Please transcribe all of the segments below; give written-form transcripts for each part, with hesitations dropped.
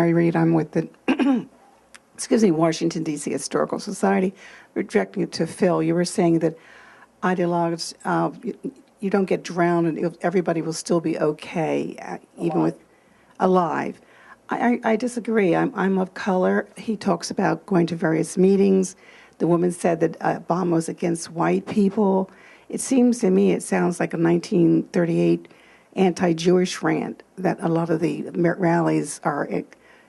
Mary Reed. I'm with the excuse me, Washington, D.C. Historical Society, rejecting it to Phil. You were saying that ideologues, you don't get drowned and everybody will still be okay, even with alive. I disagree. I'm of color. He talks about going to various meetings. The woman said that Obama was against white people. It seems to me, it sounds like a 1938 anti-Jewish rant, that a lot of the rallies are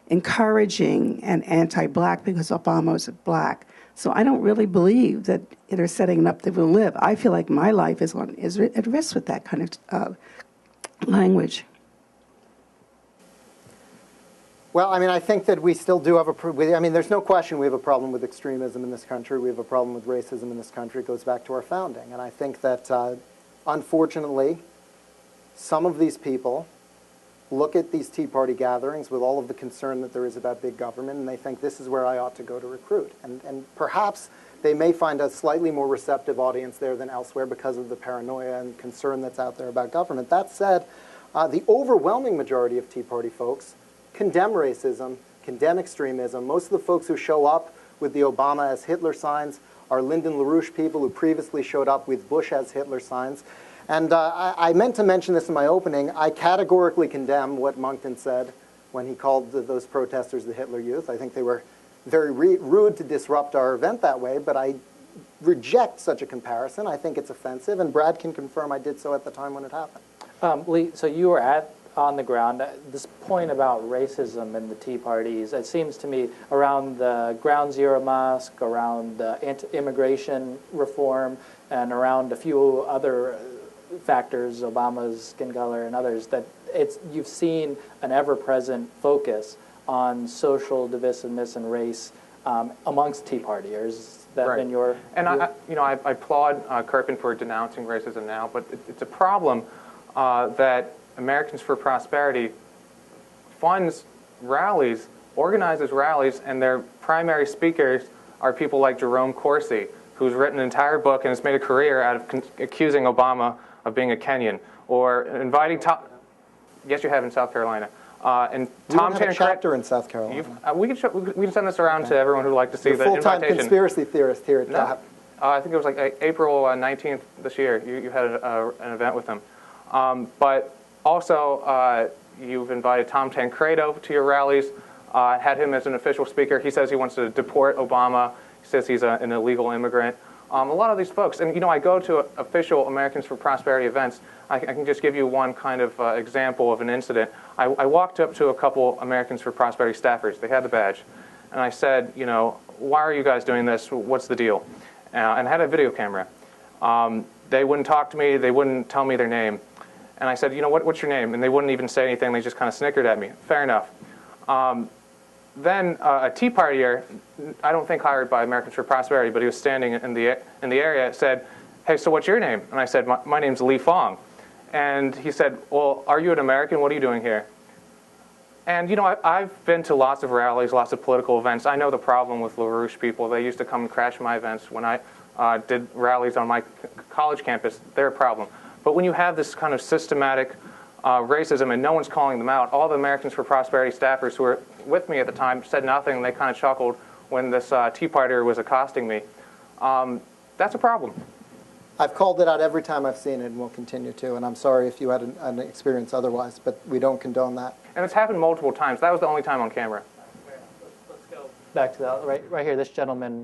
encouraging and anti-black because Obama was black. So I don't really believe that they're setting up that we'll live. I feel like my life is at risk with that kind of language. Well, I mean, I think that we still do have I mean, there's no question we have a problem with extremism in this country. We have a problem with racism in this country. It goes back to our founding. And I think that, unfortunately, some of these people look at these Tea Party gatherings with all of the concern that there is about big government, and they think this is where I ought to go to recruit. And perhaps they may find a slightly more receptive audience there than elsewhere because of the paranoia and concern that's out there about government. That said, the overwhelming majority of Tea Party folks condemn racism, condemn extremism. Most of the folks who show up with the Obama as Hitler signs are Lyndon LaRouche people who previously showed up with Bush as Hitler signs. And I meant to mention this in my opening. I categorically condemn what Monkton said when he called those protesters the Hitler Youth. I think they were very rude to disrupt our event that way, but I reject such a comparison. I think it's offensive, and Brad can confirm I did so at the time when it happened. Lee, so you were on the ground. This point about racism in the Tea Parties, it seems to me around the Ground Zero Mosque, around immigration reform, and around a few other factors, Obama's skin color and others, that you've seen an ever-present focus on social divisiveness and race amongst Tea Partiers. That right. been your and I applaud Kirpin for denouncing racism now, but it's a problem that Americans for Prosperity funds rallies, organizes rallies, and their primary speakers are people like Jerome Corsi, who's written an entire book and has made a career out of accusing Obama of being a Kenyan, or inviting Tom. Yes, you have in South Carolina. And Tom have a chapter in South Carolina. We can send this around to everyone who'd like to see the invitation. Full-time conspiracy theorist here at TAP. I think it was like April 19th this year. You had an event with them. But also, you've invited Tom Tancredo to your rallies, had him as an official speaker. He says he wants to deport Obama. He says he's an illegal immigrant. A lot of these folks, and I go to official Americans for Prosperity events. I can just give you one kind of example of an incident. I walked up to a couple Americans for Prosperity staffers. They had the badge. And I said, why are you guys doing this? What's the deal? And I had a video camera. They wouldn't talk to me. They wouldn't tell me their name. And I said, what's your name? And they wouldn't even say anything. They just kind of snickered at me. Fair enough. Then a Tea Partier, I don't think hired by Americans for Prosperity, but he was standing in the area, said, hey, so what's your name? And I said, my name's Lee Fong. And he said, well, are you an American? What are you doing here? And I've been to lots of rallies, lots of political events. I know the problem with LaRouche people. They used to come and crash my events when I did rallies on my college campus. They're a problem. But when you have this kind of systematic racism and no one's calling them out, all the Americans for Prosperity staffers who were with me at the time said nothing, and they kind of chuckled when this Tea Partier was accosting me. That's a problem. I've called it out every time I've seen it, and will continue to. And I'm sorry if you had an experience otherwise, but we don't condone that. And it's happened multiple times. That was the only time on camera. Let's go back to that right here. This gentleman